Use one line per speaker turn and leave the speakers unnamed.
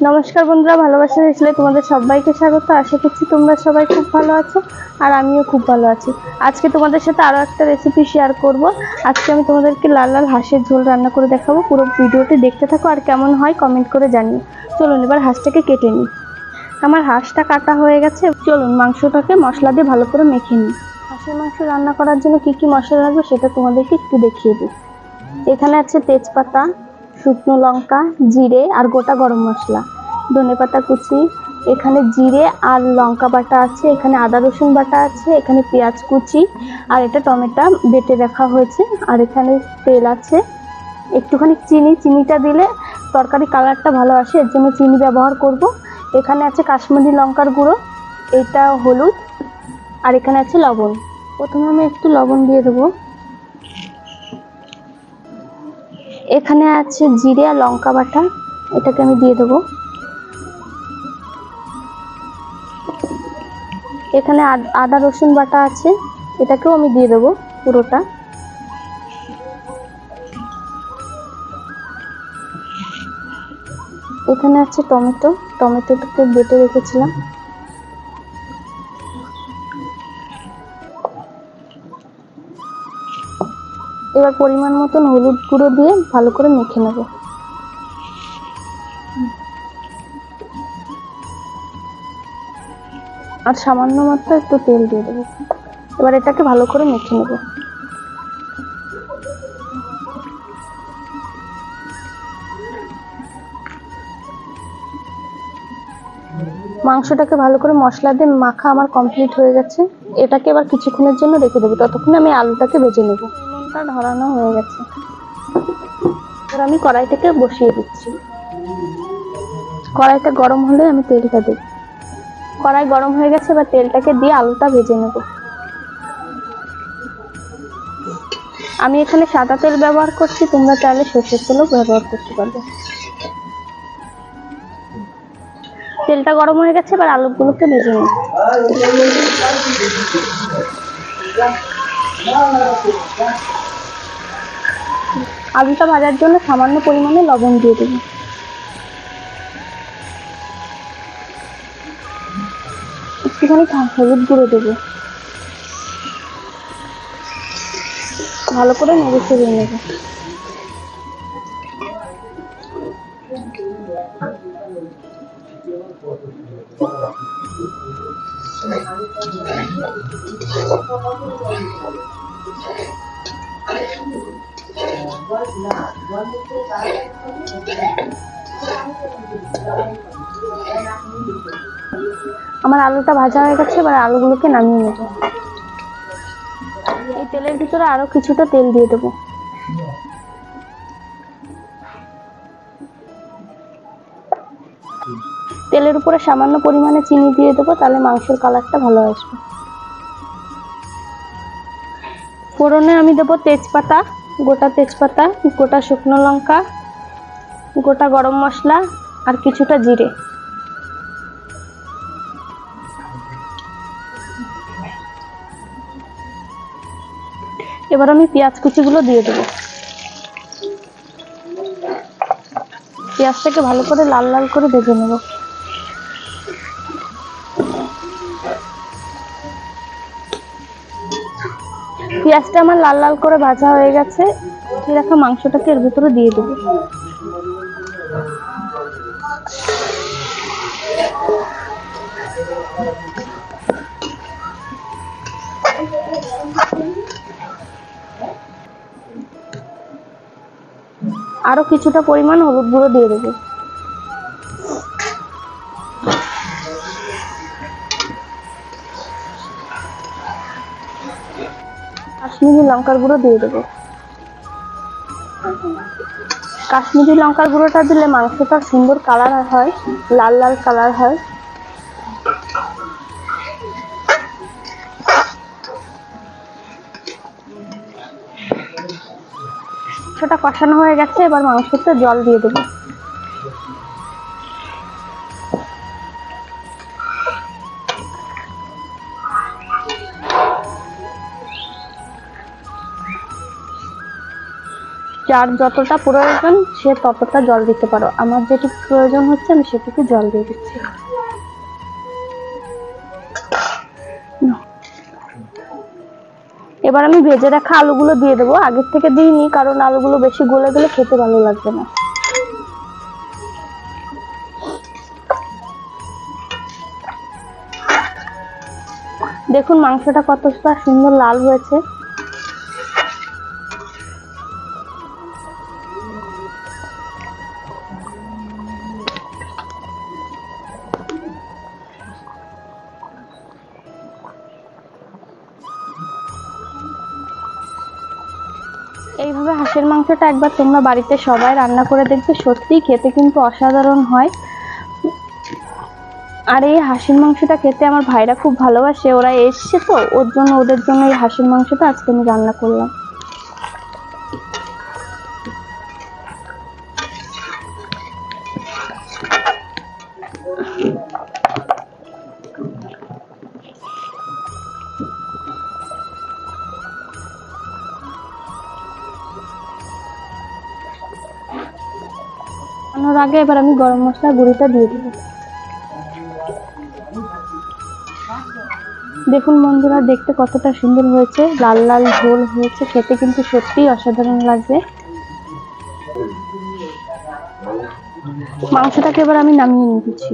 নমস্কার বন্ধুরা, ভালোবাসা দিয়েছিলে তোমাদের সবাইকে স্বাগত। আশা করছি তোমরা সবাই খুব ভালো আছো আর আমিও খুব ভালো আছি। আজকে তোমাদের সাথে আরো একটা রেসিপি শেয়ার করব। আজকে আমি তোমাদেরকে লাল লাল হাঁসের ঝোল রান্না করে দেখাবো। পুরো ভিডিওটি দেখতে থাকো আর কেমন হয় কমেন্ট করে জানিও। চলুন এবার হাঁসটাকে কেটে নিই। আমার হাঁসটা কাটা হয়ে গেছে। চলুন মাংসটাকে মশলা দিয়ে ভালো করে মেখে নিই। হাঁসের মাংস রান্না করার জন্য কি কি মশলা লাগবে সেটা তোমাদেরকে একটু দেখিয়ে দিই। এখানে আছে তেজপাতা, শুকনো লঙ্কা, জিরে আর গোটা গরম মশলা, ধনেপাতা কুচি, এখানে জিরে আর লঙ্কা বাটা আছে, এখানে আদা রসুন বাটা আছে, এখানে পেঁয়াজ কুচি আর এটা টমেটো বেটে রাখা হয়েছে। আর এখানে তেল আছে, একটুখানি চিনিটা দিলে তরকারি কালারটা ভালো আসে, এর জন্য চিনি ব্যবহার করব। এখানে আছে কাশ্মীরি লঙ্কার গুঁড়ো, এটা হলুদ, আর এখানে আছে লবণ। প্রথমে আমি একটু লবণ দিয়ে দেবো। এখানে আছে জিরে আর লঙ্কা বাটা, এটাকে আমি দিয়ে দেবো। এখানে আদা রসুন বাটা আছে, এটাকেও আমি দিয়ে দেবো পুরোটা। এখানে আছে টমেটোটাকে বেটে রেখেছিলাম। এবার পরিমাণ মতন হলুদ গুঁড়ো দিয়ে ভালো করে মেখে নেব। আর সামান্য মাত্র একটু তেল দিয়ে দেবো। এবার এটাকে ভালো করে মেখে নেব। মাংসটাকে ভালো করে মশলা দিয়ে মাখা আমার কমপ্লিট হয়ে গেছে। এটাকে এবার কিছুক্ষণের জন্য রেখে দেবো, ততক্ষণে আমি আলুটাকে ভেজে নেব। নুনটা ধরানো হয়ে গেছে, এবার আমি কড়াইটাকে বসিয়ে দিচ্ছি। কড়াইটা গরম হলে আমি তেলটা দেব। কড়াই গরম হয়ে গেছে, এবার তেলটাকে দিয়ে আলুটা ভেজে নেব। আমি এখানে সাদা তেল ব্যবহার করছি, তোমরা চাইলে সরষের তেলও ব্যবহার করতে পারবে। তেলটা গরম হয়ে গেছে, এবার আলুগুলোকে ভেজে নেব। আলুটা ভাজার জন্য সামান্য পরিমাণে লবণ দিয়ে দেব। একটুখানি হলুদ গুঁড়ো দেবো। ভালো করে নেড়ে চেড়ে নেব। আমার আলুটা ভাজা হয়ে গেছে, এবার আলুগুলোকে নামিয়ে নেব। এই তেলের ভিতরে আরো কিছুটা তেল দিয়ে দেবো। তেলের উপরে সামান্য পরিমাণে চিনি দিয়ে দেবো, তাহলে মাংসের কালারটা ভালো আসবে। ফোড়নে আমি দেবো তেজপাতা, গোটা তেজপাতা, গোটা শুকনো লঙ্কা, গোটা গরম মশলা আর কিছুটা জিরে। এবার আমি পেঁয়াজ কুচিগুলো দিয়ে দেবো। পেঁয়াজটাকে ভালো করে লাল লাল করে ভেজে নেব। পেঁয়াজটা আমার লাল লাল করে ভাজা হয়ে গেছে। এই রাখা মাংসটাকে এর ভিতরে দিয়ে দেবো। আরো কিছুটা পরিমাণ হলুদ গুঁড়ো দিয়ে দেবো। কাশ্মীরি লঙ্কার গুঁড়ো দিয়ে দেবো। কাশ্মীরি লঙ্কার গুঁড়োটা দিলে মাংসটা সুন্দর কালার হয়, লাল লাল কালার হয়। মাংসটা কষানো হয়ে গেছে, এবার মাংসতে জল দিয়ে দেবো। যার যতটা প্রয়োজন সে ততটা জল দিতে পারো। আমার যেটুকু প্রয়োজন হচ্ছে আমি সেটুকু জল দিয়ে দিচ্ছি। এবার আমি ভেজে রাখা আলুগুলো দিয়ে দেবো। আগের থেকে দিইনি কারণ আলুগুলো বেশি গলে গেলে খেতে ভালো লাগবে না। দেখুন মাংসটা কতটা সুন্দর লাল হয়েছে। এইভাবে হাঁসের মাংসটা একবার তোমরা বাড়িতে সবাই রান্না করে দেখবে, সত্যিই খেতে কিন্তু অসাধারণ হয়। আর এই হাঁসের মাংসটা খেতে আমার ভাইরা খুব ভালোবাসে, ওরা এসছে তো ওদের জন্য এই হাঁসের মাংসটা আজকে আমি রান্না করলাম। রান্নার আগে এবার আমি গরম মশলা গুঁড়িটা দিয়ে দিব। দেখুন বন্ধুরা, দেখতে কতটা সুন্দর হয়েছে, লাল লাল ঝোল হয়েছে, খেতে কিন্তু সত্যিই অসাধারণ লাগবে। মাংসটাকে এবার আমি নামিয়ে নিচ্ছি।